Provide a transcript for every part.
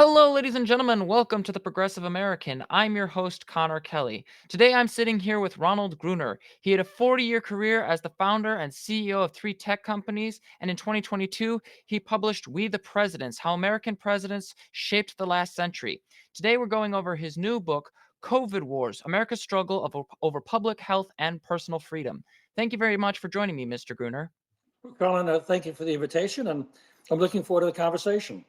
Hello, ladies and gentlemen. Welcome to the Progressive American. I'm your host, Connor Kelly. Today, I'm sitting here with Ronald Gruner. He had a 40-year career as the founder and CEO of three tech companies, and in 2022, he published We the Presidents: How American Presidents Shaped the Last Century. Today, we're going over his new book, COVID Wars: America's Struggle over Public Health and Personal Freedom. Thank you very much for joining me, Mr. Gruner. Colin, thank you for the invitation, and I'm looking forward to the conversation.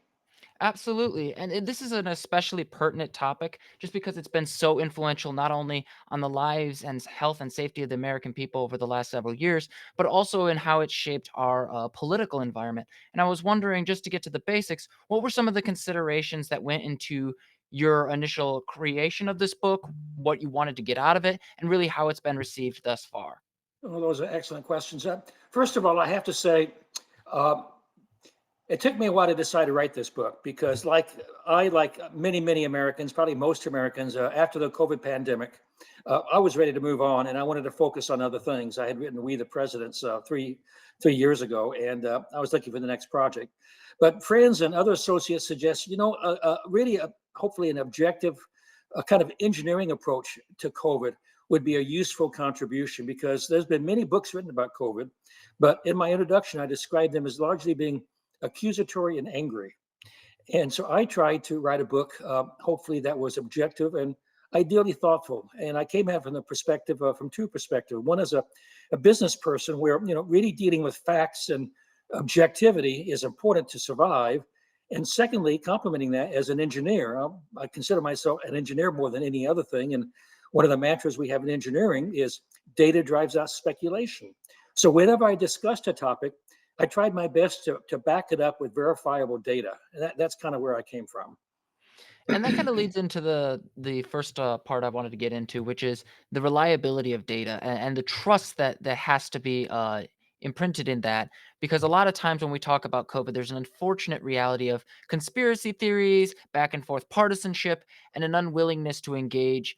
Absolutely. And this is an especially pertinent topic just because it's been so influential not only on the lives and health and safety of the American people over the last several years, but also in how it shaped our political environment. And I was wondering, just to get to the basics, what were some of the considerations that went into your initial creation of this book, what you wanted to get out of it, and really how it's been received thus far? Well, those are excellent questions. First of all, I have to say, uh, it took me a while to decide to write this book because, like many Americans, probably most Americans, after the COVID pandemic, I was ready to move on, and I wanted to focus on other things. I had written "We the Presidents" three years ago, and I was looking for the next project. But friends and other associates suggest, really, hopefully, an objective, kind of engineering approach to COVID would be a useful contribution because there's been many books written about COVID, but in my introduction, I described them as largely being accusatory and angry. And so I tried to write a book, hopefully that was objective and ideally thoughtful. And I came at it from the perspective, from two perspectives. One is a business person where, really dealing with facts and objectivity is important to survive. And secondly, complementing that as an engineer, I consider myself an engineer more than any other thing. And one of the mantras we have in engineering is data drives out speculation. So whenever I discussed a topic, I tried my best to back it up with verifiable data. And that's kind of where I came from. And that kind of leads into the first part I wanted to get into, which is the reliability of data and the trust that has to be imprinted in that. Because a lot of times when we talk about COVID, there's an unfortunate reality of conspiracy theories, back and forth partisanship, and an unwillingness to engage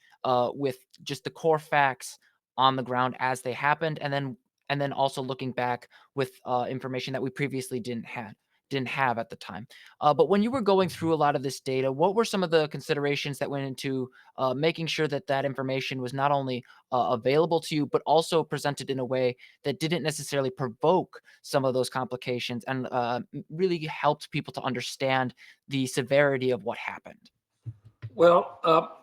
with just the core facts on the ground as they happened, and then also looking back with information that we previously didn't have at the time. But when you were going through a lot of this data, what were some of the considerations that went into making sure that that information was not only available to you, but also presented in a way that didn't necessarily provoke some of those complications and really helped people to understand the severity of what happened? Well,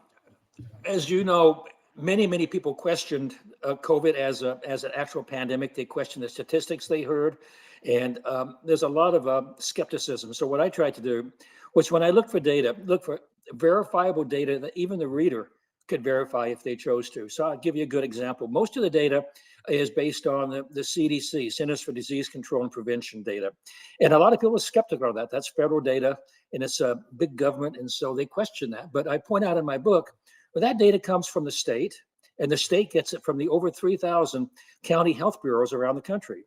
as you know, many people questioned COVID as an actual pandemic. They questioned the statistics they heard, and there's a lot of skepticism. So what I tried to do was, when I look for data, look for verifiable data that even the reader could verify if they chose to. So I'll give you a good example. Most of the data is based on the CDC, Centers for Disease Control and Prevention data, and a lot of people are skeptical of that. That's federal data, and it's a big government, and so they question that. But I point out in my book, well, that data comes from the state, and the state gets it from the over 3,000 county health bureaus around the country.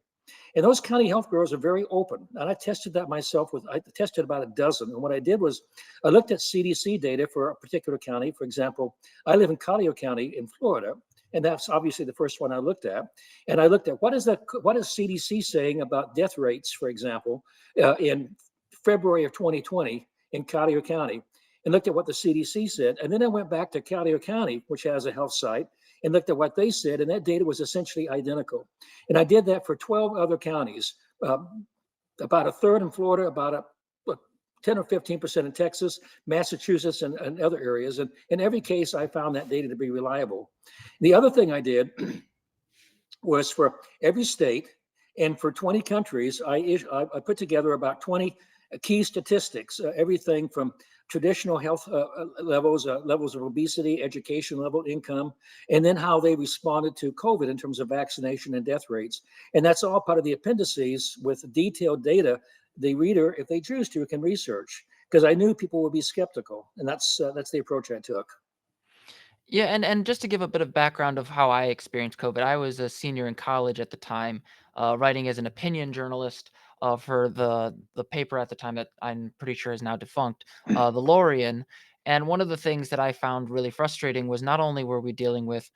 And those county health bureaus are very open. And I tested that myself I tested about a dozen. And what I did was I looked at CDC data for a particular county. For example, I live in Collier County in Florida, and that's obviously the first one I looked at. And I looked at what is CDC saying about death rates, for example, in February of 2020 in Collier County, and looked at what the CDC said. And then I went back to Collier County, which has a health site, and looked at what they said, and that data was essentially identical. And I did that for 12 other counties, about a third in Florida, about a what, 10 or 15% in Texas, Massachusetts, and other areas. And in every case, I found that data to be reliable. The other thing I did was for every state and for 20 countries, I put together about 20 key statistics, everything from traditional health levels of obesity, education level, income, and then how they responded to COVID in terms of vaccination and death rates. And that's all part of the appendices with detailed data the reader, if they choose to, can research. Because I knew people would be skeptical, and that's the approach I took. Yeah, and just to give a bit of background of how I experienced COVID, I was a senior in college at the time, writing as an opinion journalist for the paper at the time that I'm pretty sure is now defunct, the Lorien. And one of the things that I found really frustrating was not only were we dealing with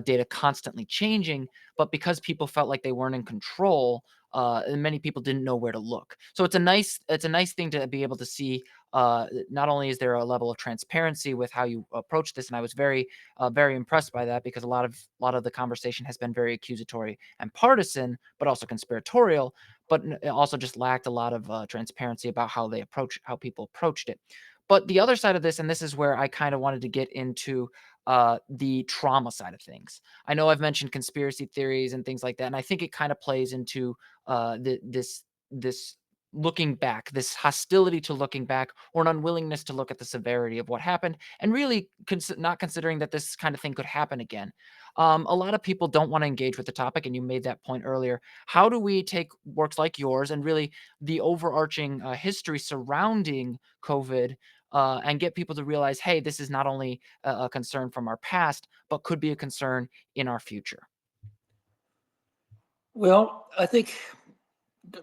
data constantly changing, but because people felt like they weren't in control, and many people didn't know where to look. So it's a nice thing to be able to see not only is there a level of transparency with how you approach this, and I was very impressed by that, because a lot of the conversation has been very accusatory and partisan, but also conspiratorial, but it also just lacked a lot of transparency about how people approached it. But the other side of this, and this is where I kind of wanted to get into the trauma side of things. I know I've mentioned conspiracy theories and things like that, and I think it kind of plays into this looking back, this hostility to looking back, or an unwillingness to look at the severity of what happened, and really not considering that this kind of thing could happen again. A lot of people don't want to engage with the topic, and you made that point earlier. How do we take works like yours and really the overarching history surrounding COVID, and get people to realize, hey, this is not only a concern from our past, but could be a concern in our future? Well, I think,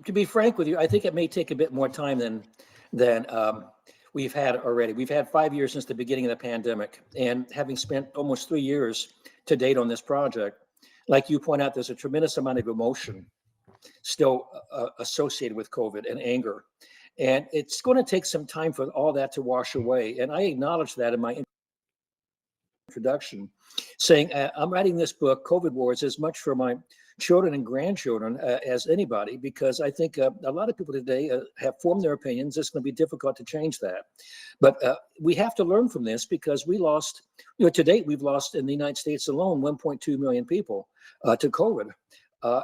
to be frank with you, I think it may take a bit more time than we've had already. We've had 5 years since the beginning of the pandemic, and having spent almost 3 years to date on this project, like you point out, there's a tremendous amount of emotion still associated with COVID and anger, and it's going to take some time for all that to wash away. And I acknowledge that in my introduction, saying I'm writing this book, COVID Wars, as much for my children and grandchildren as anybody, because I think a lot of people today have formed their opinions. It's going to be difficult to change that. But we have to learn from this, because we lost, to date, we've lost in the United States alone 1.2 million people to COVID.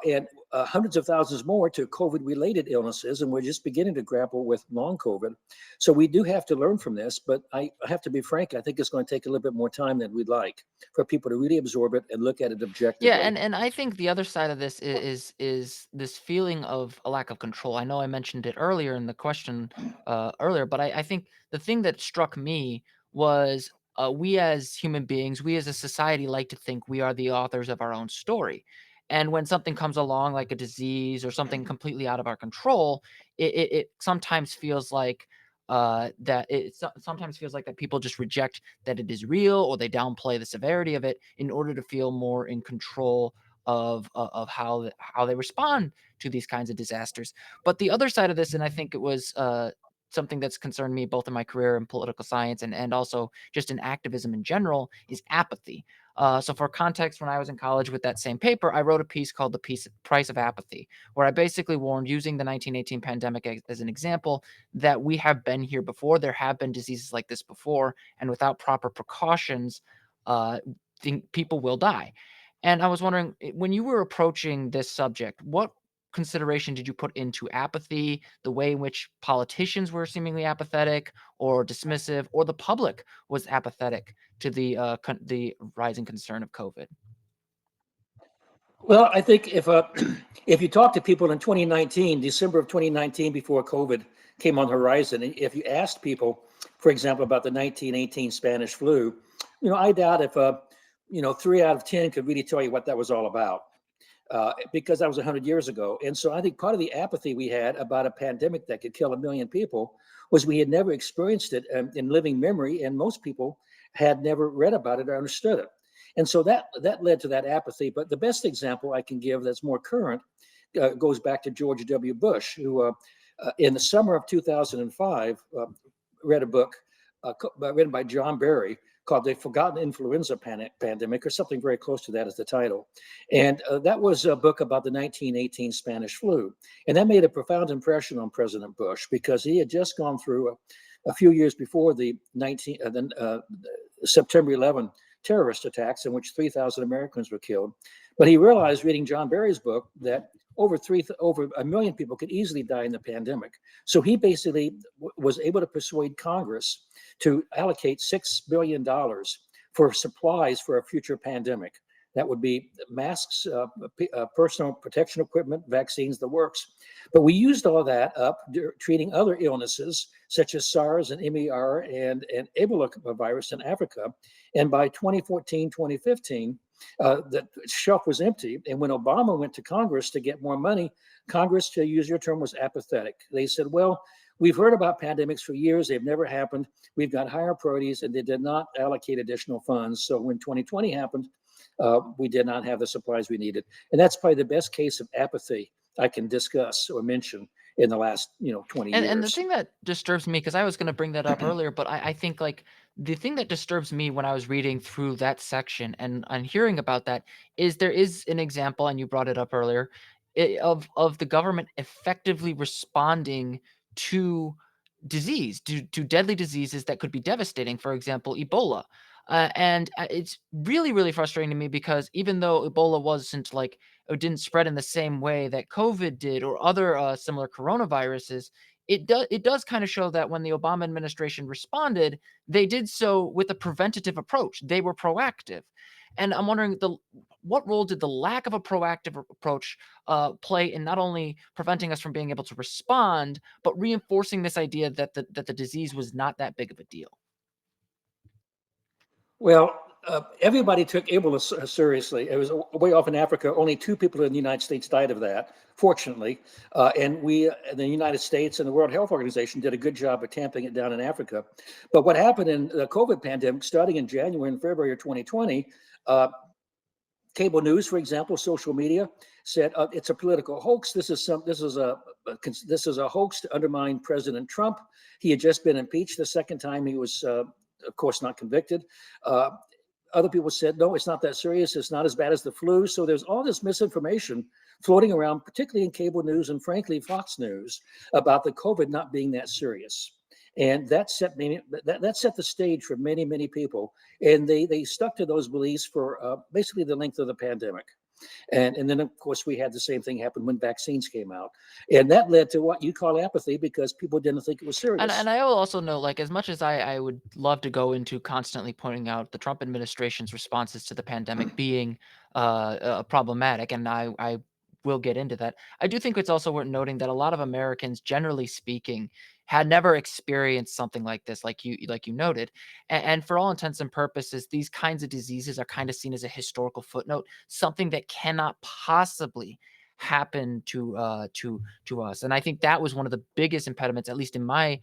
And hundreds of thousands more to COVID-related illnesses, and we're just beginning to grapple with long COVID. So we do have to learn from this, but I have to be frank, I think it's going to take a little bit more time than we'd like for people to really absorb it and look at it Yeah, objectively. and I think the other side of this is this feeling of a lack of control. I know I mentioned it earlier in the question earlier, but I think the thing that struck me was, we as human beings, we as a society like to think we are the authors of our own story. And when something comes along like a disease or something completely out of our control, it sometimes feels like sometimes feels like that people just reject that it is real, or they downplay the severity of it in order to feel more in control of how they respond to these kinds of disasters. But the other side of this, and I think it was something that's concerned me both in my career in political science and also just in activism in general, is apathy. So for context, when I was in college with that same paper, I wrote a piece called Price of Apathy, where I basically warned, using the 1918 pandemic as an example, that we have been here before. There have been diseases like this before, and without proper precautions, uh, people will die. And I was wondering, when you were approaching this subject, what consideration did you put into apathy, the way in which politicians were seemingly apathetic or dismissive, or the public was apathetic to the rising concern of COVID? Well, I think if if you talk to people in 2019, December of 2019, before COVID came on the horizon, if you asked people, for example, about the 1918 Spanish flu, I doubt if 3 out of 10 could really tell you what that was all about, because that was 100 years ago. And so I think part of the apathy we had about a pandemic that could kill 1 million people was we had never experienced it in living memory, and most people had never read about it or understood it. And so that led to that apathy. But the best example I can give that's more current goes back to George W. Bush, who in the summer of 2005 read a book written by John Barry called The Forgotten Influenza Pandemic, or something very close to that as the title. And that was a book about the 1918 Spanish flu. And that made a profound impression on President Bush, because he had just gone through a few years before the September 11 terrorist attacks, in which 3,000 Americans were killed. But he realized, reading John Barry's book, that over 1 million people could easily die in the pandemic. So he basically was able to persuade Congress to allocate $6 billion for supplies for a future pandemic. That would be masks, personal protection equipment, vaccines, the works. But we used all of that up treating other illnesses such as SARS and MER and Ebola virus in Africa. And by 2014, 2015, the shelf was empty. And when Obama went to Congress to get more money, Congress, to use your term, was apathetic. They said, well, we've heard about pandemics for years. They've never happened. We've got higher priorities, and they did not allocate additional funds. So when 2020 happened, we did not have the supplies we needed. And that's probably the best case of apathy I can discuss or mention. in the last 20 And the years. thing that disturbs me, because I was gonna bring that up earlier, but I think, like, the thing that disturbs me when I was reading through that section and hearing about that is there is an example, and you brought it up earlier, of the government effectively responding to disease, to deadly diseases that could be devastating, for example, Ebola. It's really, really frustrating to me because even though Ebola wasn't, like, it didn't spread in the same way that COVID did or other, similar coronaviruses, it does kinda show that when the Obama administration responded, they did so with a preventative approach. They were proactive. And I'm wondering what role did the lack of a proactive approach, play in not only preventing us from being able to respond, but reinforcing this idea that the disease was not that big of a deal? Well, everybody took Ebola seriously. It was way off in Africa. Only two people in the United States died of that, fortunately. And we, the United States and the World Health Organization, did a good job of tamping it down in Africa. But what happened in the COVID pandemic, starting in January and February of 2020, uh, cable news, for example, social media said it's a political hoax. This is a hoax to undermine President Trump. He had just been impeached the second time. He was, of course, not convicted. Uh, Other people said, no, it's not that serious. It's not as bad as the flu. So there's all this misinformation floating around, particularly in cable news and frankly, Fox News, about the COVID not being that serious. And that set the stage for many, many people. And they stuck to those beliefs for basically the length of the pandemic. And then, of course, we had the same thing happen when vaccines came out. And that led to what you call apathy because people didn't think it was And serious. I will also know, like, as much as I would love to go into constantly pointing out the Trump administration's responses to the pandemic being, problematic, and I will get into that. I do think it's also worth noting that a lot of Americans, generally speaking, had never experienced something like this, like you noted, and for all intents and purposes, these kinds of diseases are kinda seen as a historical footnote, something that cannot possibly happen to us. And I think that was one of the biggest impediments, at least in my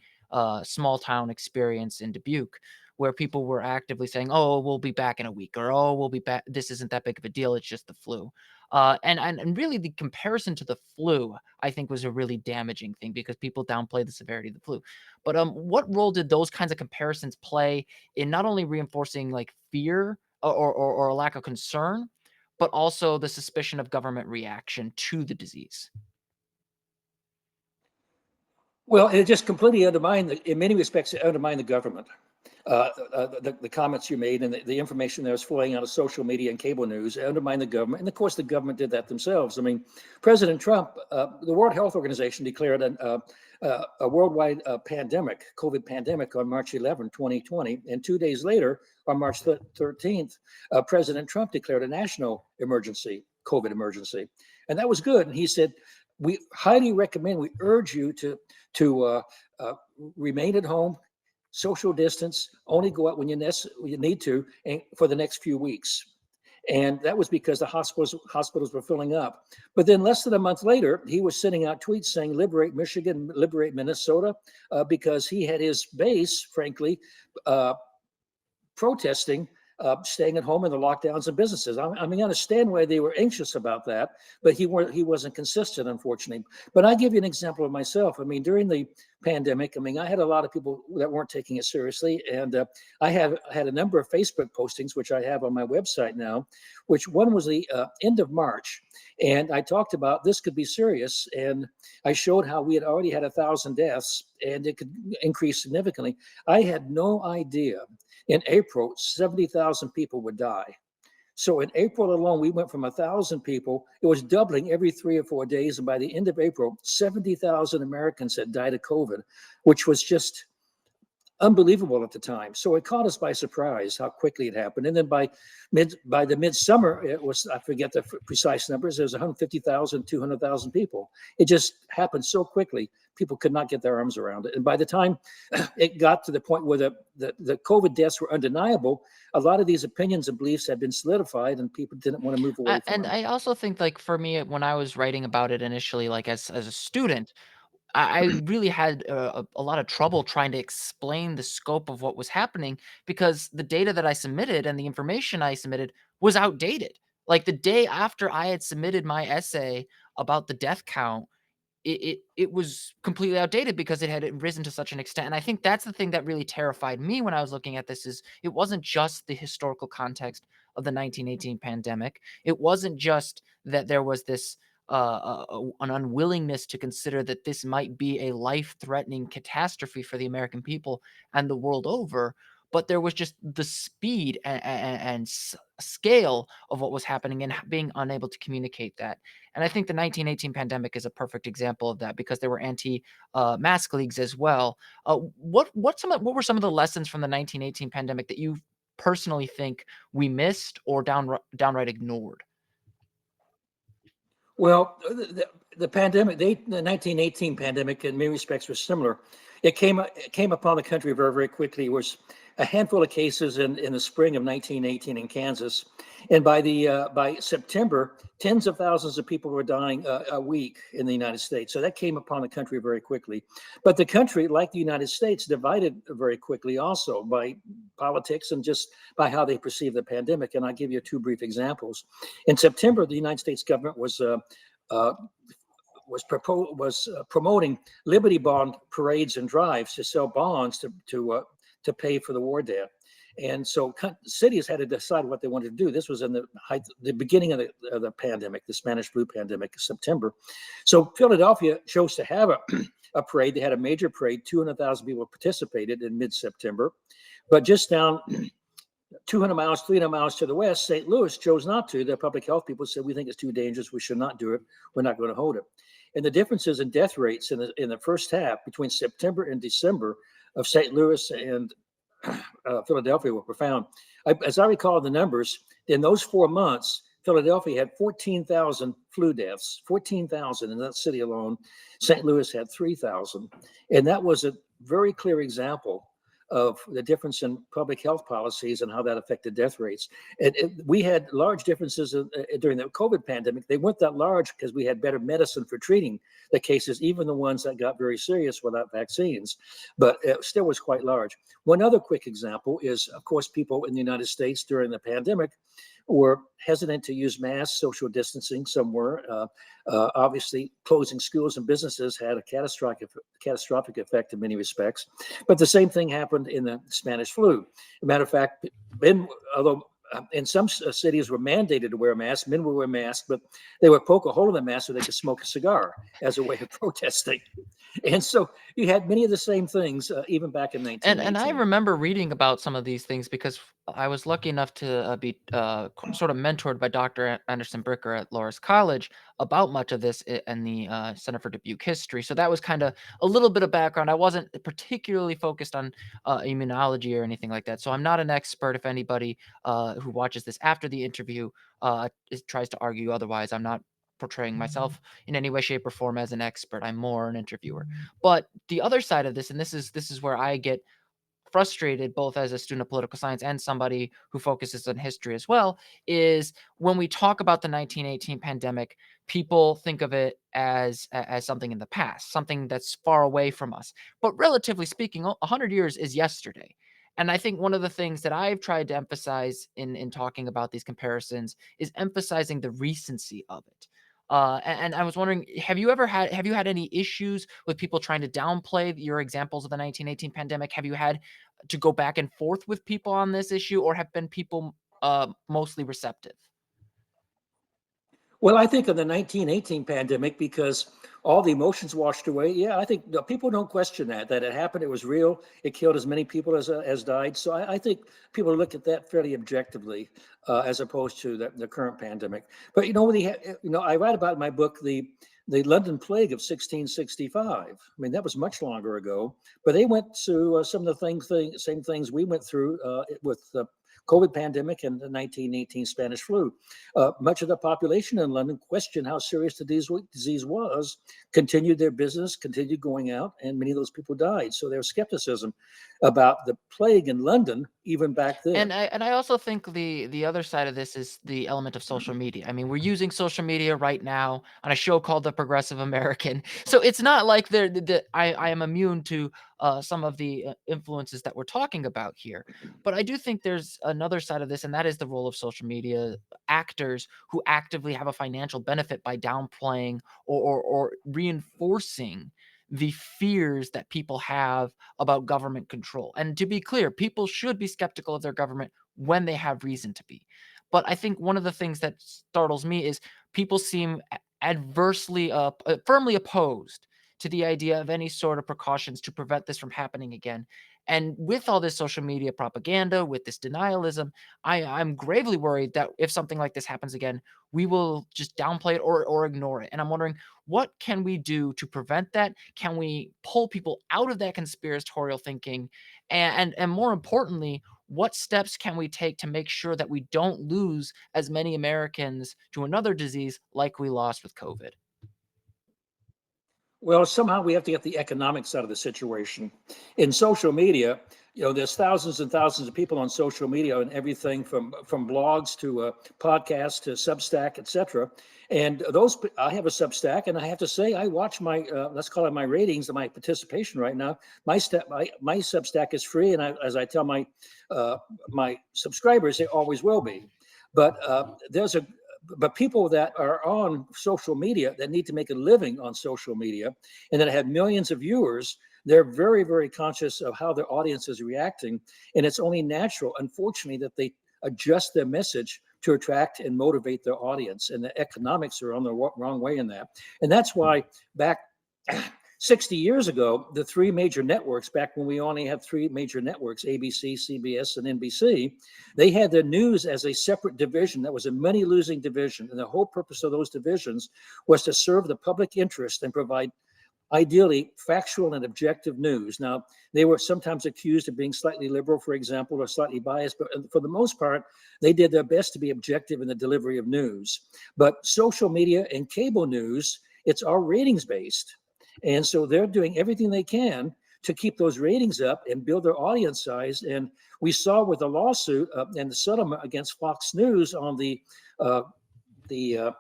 small town experience in Dubuque, where people were actively saying, "Oh, we'll be back in a week," or "Oh, we'll be back. This isn't that big of a deal. It's just the flu." And really, the comparison to the flu, I think, was a really damaging thing because people downplay the severity of the flu. But what role did those kinds of comparisons play in not only reinforcing like fear or a lack of concern, but also the suspicion of government reaction to the disease? Well, it just completely undermined, in many respects, it undermined the government. The comments you made and the information that was flowing out of social media and cable news undermined the government. And of course, the government did that themselves. I mean, President Trump, the World Health Organization declared a worldwide pandemic, COVID pandemic, on March 11, 2020. And 2 days later, on March 13th, President Trump declared a national emergency, COVID emergency. And that was good. And he said, we highly recommend, we urge you to uh, remain at home, social distance, only go out when you need to, and for the next few weeks. And that was because the hospitals were filling up. But then less than a month later, he was sending out tweets saying, liberate Michigan, liberate Minnesota, because he had his base, frankly, uh, protesting, staying at home in the lockdowns of businesses. I mean, I understand why they were anxious about that, but he wasn't consistent, unfortunately. But I give you an example of myself. I mean, during the pandemic, I mean, I had a lot of people that weren't taking it seriously, and I had a number of Facebook postings, which I have on my website now. Which one was the end of March, and I talked about this could be serious, and I showed how we had already had 1,000 deaths, and it could increase significantly. I had no idea in April, 70,000 people would die. So in April alone, we went from 1,000 people. It was doubling every 3 or 4 days. And by the end of April, 70,000 Americans had died of COVID, which was just unbelievable at the time. So it caught us by surprise how quickly it happened. And then by the midsummer, it was, I forget the precise numbers, there was 150,000, 200,000 people. It just happened so quickly, people could not get their arms around it. And by the time it got to the point where the COVID deaths were undeniable, a lot of these opinions and beliefs had been solidified and people didn't want to move away from And them. I also think, like, for me, when I was writing about it initially, like, as a student, I really had a lot of trouble trying to explain the scope of what was happening because the data that I submitted and the information I submitted was outdated. Like, the day after I had submitted my essay about the death count, it was completely outdated because it had risen to such an extent. And I think that's the thing that really terrified me when I was looking at this is it wasn't just the historical context of the 1918 pandemic. It wasn't just that there was this an unwillingness to consider that this might be a life-threatening catastrophe for the American people and the world over, but there was just the speed and scale of what was happening and being unable to communicate that. And I think the 1918 pandemic is a perfect example of that because there were anti mask leagues as well. What were some of the lessons from the 1918 pandemic that you personally think we missed or downright ignored? Well, the pandemic, the 1918 pandemic, in many respects, was similar. It came upon the country very, very quickly. It was a handful of cases in the spring of 1918 in Kansas, and by September, tens of thousands of people were dying a week in the United States. So that came upon the country very quickly. But the country, like the United States, divided very quickly also by politics and just by how they perceive the pandemic. And I'll give you two brief examples. In September, the United States government uh, was promoting Liberty Bond parades and drives to sell bonds to pay for the war debt. And so cities had to decide what they wanted to do. This was in the beginning of the pandemic, the Spanish flu pandemic, September. So Philadelphia chose to have a parade. They had a major parade. 200,000 people participated in mid-September. But just down 200 miles, 300 miles to the west, St. Louis chose not to. The public health people said, we think it's too dangerous. We should not do it. We're not going to hold it. And the differences in death rates in the first half between September and December of St. Louis and Philadelphia were profound. As I recall the numbers, in those 4 months, Philadelphia had 14,000 flu deaths, 14,000 in that city alone. St. Louis had 3,000. And that was a very clear example of the difference in public health policies and how that affected death rates. We had large differences during the COVID pandemic. They weren't that large because we had better medicine for treating the cases, even the ones that got very serious without vaccines, but it still was quite large. One other quick example is, of course, people in the United States during the pandemic were hesitant to use masks, social distancing. Some were. Obviously, closing schools and businesses had a catastrophic effect in many respects. But the same thing happened in the Spanish flu. As a matter of fact, although in some cities were mandated to wear masks, men would wear masks, but they would poke a hole in the mask so they could smoke a cigar as a way of protesting. And so you had many of the same things even back in And I 1918. remember reading about some of these things because I was lucky enough to be sort of mentored by Dr. Anderson Bricker at Loras College about much of this and the Center for Dubuque History. So that was kind of a little bit of background. I wasn't particularly focused on immunology or anything like that. So I'm not an expert. If anybody who watches this after the interview tries to argue otherwise, I'm not portraying myself in any way, shape, or form as an expert. I'm more an interviewer. But the other side of this, and this is where I get frustrated both as a student of political science and somebody who focuses on history as well, is when we talk about the 1918 pandemic, people think of it as something in the past, something that's far away from us. But relatively speaking, 100 years is yesterday. And I think one of the things that I've tried to emphasize in talking about these comparisons is emphasizing the recency of it. And I was wondering, have you had any issues with people trying to downplay your examples of the 1918 pandemic? Have you had to go back and forth with people on this issue, or have been people mostly receptive? Well, I think of the 1918 pandemic because all the emotions washed away. Yeah, I think people don't question that it happened. It was real. It killed as many people as died. So I think people look at that fairly objectively, as opposed to the current pandemic. But I write about in my book the London Plague of 1665. I mean, that was much longer ago, but they went through some of the same things we went through with the COVID pandemic and the 1918 Spanish flu. Much of the population in London questioned how serious the disease was, continued their business, continued going out, and many of those people died. So there was skepticism. about the plague in London even back then. And I also think the other side of this is the element of social media. I mean, we're using social media right now on a show called The Progressive American. So it's not like I am immune to some of the influences that we're talking about here. But I do think there's another side of this, and that is the role of social media actors who actively have a financial benefit by downplaying or reinforcing the fears that people have about government control. And to be clear, people should be skeptical of their government when they have reason to be. But I think one of the things that startles me is people seem adversely, firmly opposed to the idea of any sort of precautions to prevent this from happening again. And with all this social media propaganda, with this denialism, I'm gravely worried that if something like this happens again, we will just downplay it or ignore it. And I'm wondering, what can we do to prevent that? Can we pull people out of that conspiratorial thinking? And more importantly, what steps can we take to make sure that we don't lose as many Americans to another disease like we lost with COVID? Well, somehow we have to get the economics out of the situation. In social media, there's thousands and thousands of people on social media, and everything from blogs to podcasts to Substack, etc. And I have a Substack, and I have to say, I watch my let's call it my ratings and my participation right now. My Substack is free, and as I tell uh, my subscribers, it always will be. But people that are on social media that need to make a living on social media and that have millions of viewers, they're very, very conscious of how their audience is reacting. And it's only natural, unfortunately, that they adjust their message to attract and motivate their audience. And the economics are on the wrong way in that. And that's why back 60 years ago, the three major networks, back when we only had three major networks, ABC, CBS, and NBC, they had their news as a separate division that was a money losing division. And the whole purpose of those divisions was to serve the public interest and provide ideally factual and objective news. Now, they were sometimes accused of being slightly liberal, for example, or slightly biased, but for the most part, they did their best to be objective in the delivery of news. But social media and cable news, it's all ratings based. And so they're doing everything they can to keep those ratings up and build their audience size. And we saw with the lawsuit and the settlement against Fox News on uh, the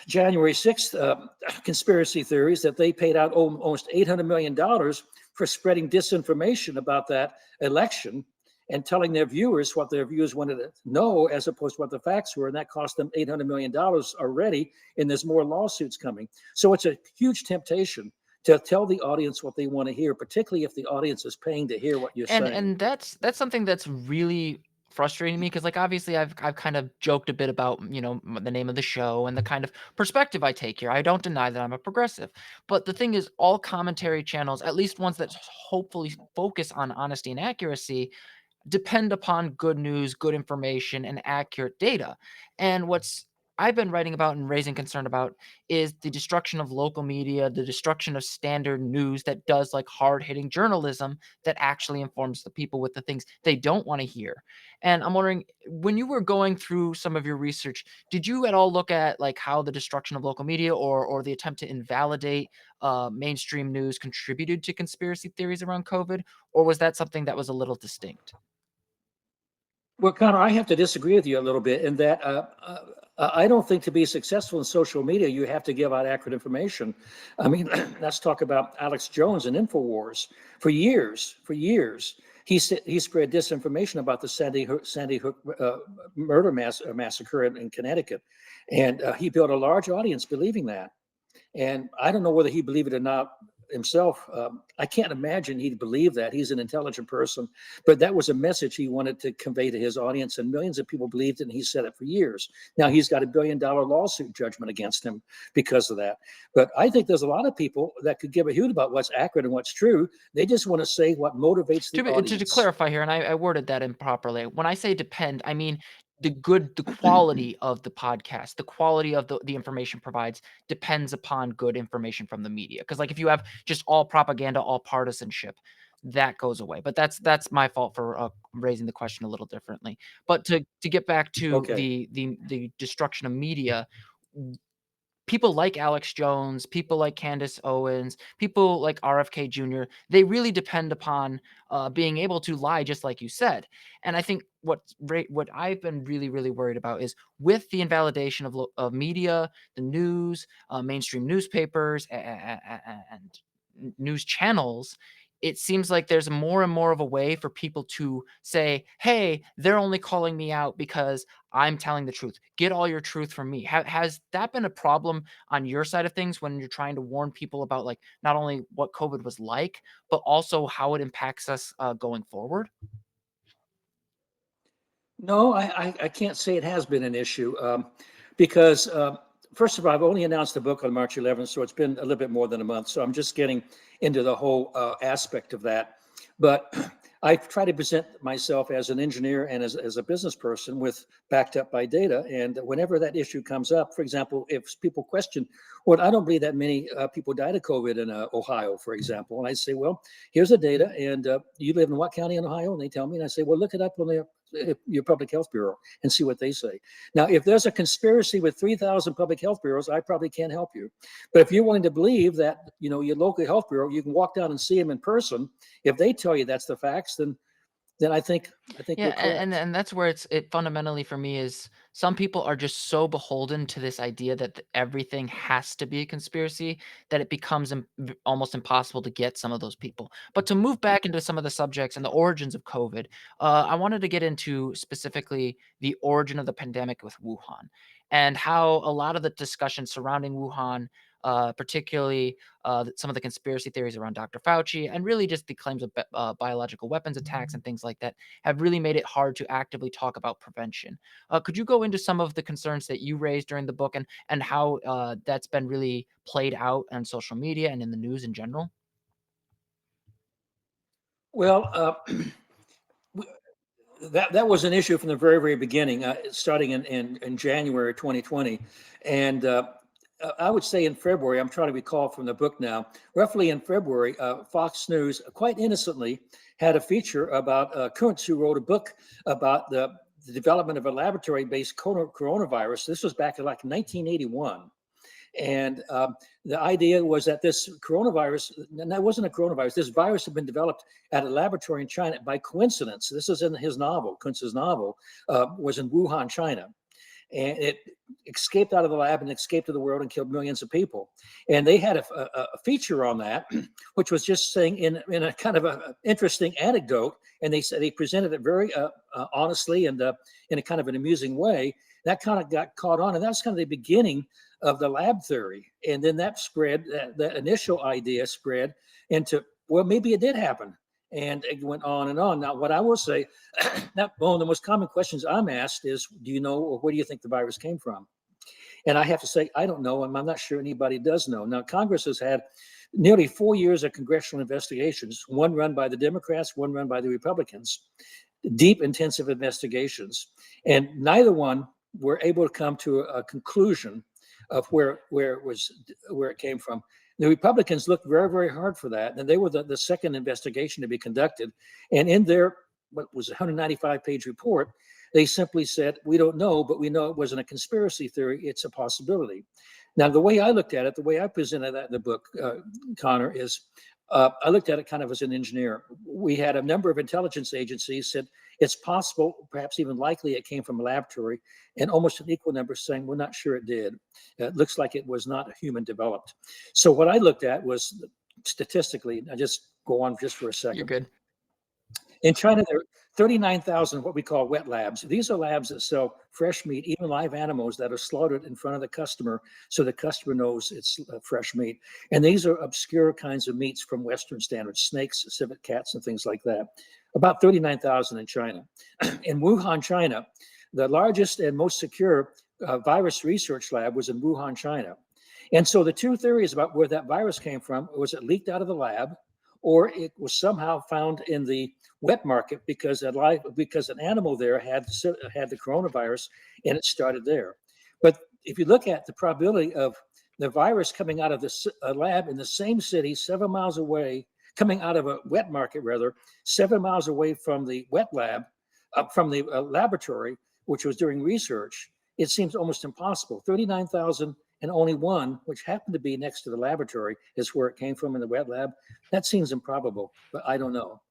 January 6th conspiracy theories that they paid out almost $800 million for spreading disinformation about that election and telling their viewers what their viewers wanted to know as opposed to what the facts were. And that cost them $800 million already. And there's more lawsuits coming. So it's a huge temptation to tell the audience what they want to hear, particularly if the audience is paying to hear what you're saying. And that's something that's really frustrating me because, like, obviously I've kind of joked a bit about, the name of the show and the kind of perspective I take here. I don't deny that I'm a progressive. But the thing is, all commentary channels, at least ones that hopefully focus on honesty and accuracy, depend upon good news, good information, and accurate data. And what's I've been writing about and raising concern about is the destruction of local media, the destruction of standard news that does like hard hitting journalism that actually informs the people with the things they don't want to hear. And I'm wondering, when you were going through some of your research, did you at all look at like how the destruction of local media or the attempt to invalidate mainstream news contributed to conspiracy theories around COVID, or was that something that was a little distinct? Well, Connor, I have to disagree with you a little bit in that I don't think to be successful in social media, you have to give out accurate information. I mean, let's talk about Alex Jones and InfoWars. For years, he spread disinformation about the Sandy Hook murder massacre in Connecticut. And he built a large audience believing that. And I don't know whether he believed it or not himself. I can't imagine he'd believe that. He's an intelligent person, but that was a message he wanted to convey to his audience, and millions of people believed it, and he said it for years. Now he's got $1 billion lawsuit judgment against him because of that. But I think there's a lot of people that could give a hoot about what's accurate and what's true. They just want to say what motivates the To audience. clarify here, and I worded that improperly. When I say depend, I mean the quality of the podcast, the quality of the information provides depends upon good information from the media. Because like if you have just all propaganda, all partisanship, that goes away. But that's my fault for raising the question a little differently. But to get back to Okay. the destruction of media, people like Alex Jones, people like Candace Owens, people like RFK Jr., they really depend upon being able to lie, just like you said. And I think what I've been really, really worried about is with the invalidation of media, the news, mainstream newspapers, and news channels. It seems like there's more and more of a way for people to say, "Hey, they're only calling me out because I'm telling the truth. Get all your truth from me." Has that been a problem on your side of things when you're trying to warn people about, like, not only what COVID was like, but also how it impacts us going forward? No, I can't say it has been an issue because, first of all, I've only announced the book on March 11th, so it's been a little bit more than a month. So I'm just getting into the whole aspect of that. But I try to present myself as an engineer and as a business person with backed up by data. And whenever that issue comes up, for example, if people question, well, I don't believe that many people died of COVID in Ohio, for example. And I say, well, here's the data. And you live in what county in Ohio? And they tell me, and I say, well, look it up on your public health bureau and see what they say. Now, if there's a conspiracy with 3,000 public health bureaus, I probably can't help you. But if you're willing to believe that, your local health bureau, you can walk down and see them in person. If they tell you that's the facts, then I think Yeah, you're correct. and that's where it fundamentally for me is some people are just so beholden to this idea that everything has to be a conspiracy that it becomes almost impossible to get some of those people. But to move back into some of the subjects and the origins of COVID, I wanted to get into specifically the origin of the pandemic with Wuhan and how a lot of the discussion surrounding Wuhan. Particularly some of the conspiracy theories around Dr. Fauci, and really just the claims of biological weapons attacks and things like that have really made it hard to actively talk about prevention. Could you go into some of the concerns that you raised during the book and how that's been really played out on social media and in the news in general? Well, that was an issue from the very, very beginning, starting in January 2020. And I would say in February, I'm trying to recall from the book now, roughly in February, Fox News, quite innocently, had a feature about Kuntz, who wrote a book about the development of a laboratory based coronavirus. This was back in like 1981. And the idea was that this coronavirus, and that wasn't a coronavirus, this virus had been developed at a laboratory in China by coincidence. This is in his novel, Kuntz's novel, was in Wuhan, China. And it escaped out of the lab and escaped to the world and killed millions of people. And they had a feature on that, which was just saying in a kind of a interesting anecdote. And they said they presented it very honestly and in a kind of an amusing way. That kind of got caught on, and that's kind of the beginning of the lab theory. And then that spread, that initial idea spread into, well, maybe it did happen. And it went on and on. Now, what I will say, one of the most common questions I'm asked is, do you know, or where do you think the virus came from? And I have to say, I don't know, and I'm not sure anybody does know. Now, Congress has had nearly 4 years of congressional investigations, one run by the Democrats, one run by the Republicans, deep, intensive investigations. And neither one were able to come to a conclusion of where it came from. The Republicans looked very, very hard for that, and they were the second investigation to be conducted. And in their what was a 195-page report, they simply said, "We don't know, but we know it wasn't a conspiracy theory; it's a possibility." Now, the way I looked at it, the way I presented that in the book, Connor, is I looked at it kind of as an engineer. We had a number of intelligence agencies said it's possible, perhaps even likely, it came from a laboratory, and almost an equal number saying we're not sure it did. It looks like it was not human developed. So what I looked at was statistically. I just go on just for a You're second. good. In China, there are 39,000 what we call wet labs. These are labs that sell fresh meat, even live animals that are slaughtered in front of the customer so the customer knows it's fresh meat. And these are obscure kinds of meats from Western standards, snakes, civet cats, and things like that. About 39,000 in China. In Wuhan, China, the largest and most secure virus research lab was in Wuhan, China. And so the two theories about where that virus came from was it leaked out of the lab or it was somehow found in the wet market because an animal there had the coronavirus and it started there. But if you look at the probability of the virus coming out of the lab in the same city 7 miles away, coming out of a wet market rather, 7 miles away from the wet lab, from the laboratory, which was doing research, it seems almost impossible. 39,000 and only one, which happened to be next to the laboratory, is where it came from in the wet lab. That seems improbable, but I don't know.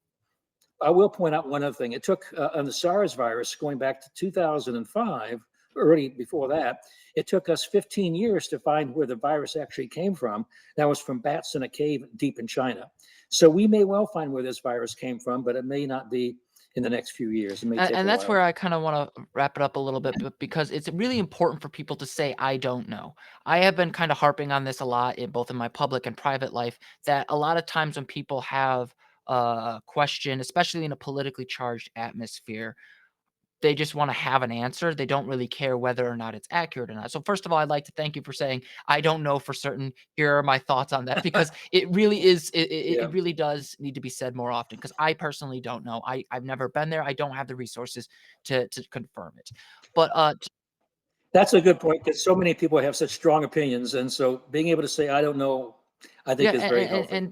I will point out one other thing. It took on the SARS virus going back to 2005, early before that, it took us 15 years to find where the virus actually came from. That was from bats in a cave deep in China. So we may well find where this virus came from, but it may not be in the next few years. It may take And a that's while. where I kind of want to wrap it up a little bit, but because it's really important for people to say, I don't know. I have been kind of harping on this a lot in both in my public and private life, that a lot of times when people have a question, especially in a politically charged atmosphere, they just want to have an answer. They don't really care whether or not it's accurate or not. So first of all, I'd like to thank you for saying, I don't know for certain. Here are my thoughts on that, because it really is, Yeah. it really does need to be said more often, because I personally don't know. I've never been there. I don't have the resources to confirm it. But That's a good point because so many people have such strong opinions. And so being able to say, I don't know, I yeah, think is very healthy.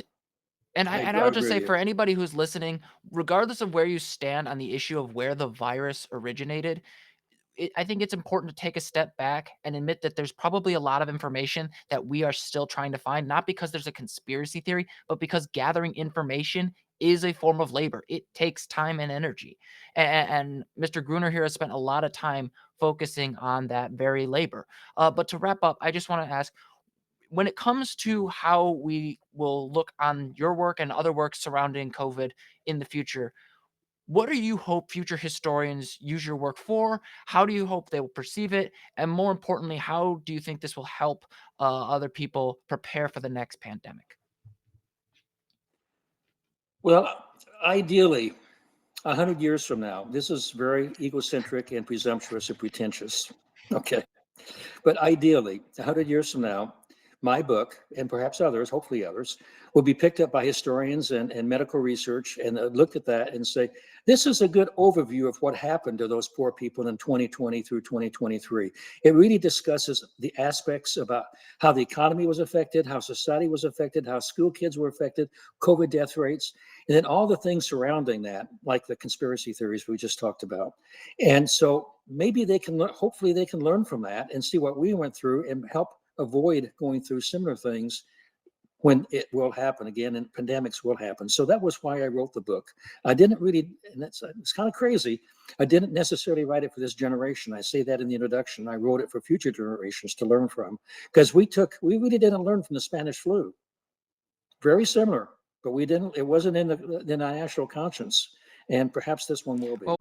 and I I will just agree with say, you. for anybody who's listening, regardless of where you stand on the issue of where the virus originated, I think it's important to take a step back and admit that there's probably a lot of information that we are still trying to find, not because there's a conspiracy theory, but because gathering information is a form of labor. It takes time and energy. And Mr. Gruner here has spent a lot of time focusing on that very labor. But to wrap up, I just want to ask, when it comes to how we will look on your work and other work surrounding COVID in the future, what do you hope future historians use your work for? How do you hope they will perceive it? And more importantly, how do you think this will help other people prepare for the next pandemic? Well, ideally, 100 years from now, this is very egocentric and presumptuous and pretentious. Okay. But ideally, 100 years from now, my book, and perhaps others, hopefully others, will be picked up by historians and medical research and look at that and say, this is a good overview of what happened to those poor people in 2020 through 2023. It really discusses the aspects about how the economy was affected, how society was affected, how school kids were affected, COVID death rates, and then all the things surrounding that, like the conspiracy theories we just talked about. And so maybe they can, hopefully they can learn from that and see what we went through and help avoid going through similar things when it will happen again, and pandemics will happen. So that was why I wrote the book. I didn't really, and it's kind of crazy, I didn't necessarily write it for this generation. I say that in the introduction. I wrote it for future generations to learn from, because we really didn't learn from the Spanish flu. Very similar, but we didn't, it wasn't in the national conscience. And perhaps this one will be. Well,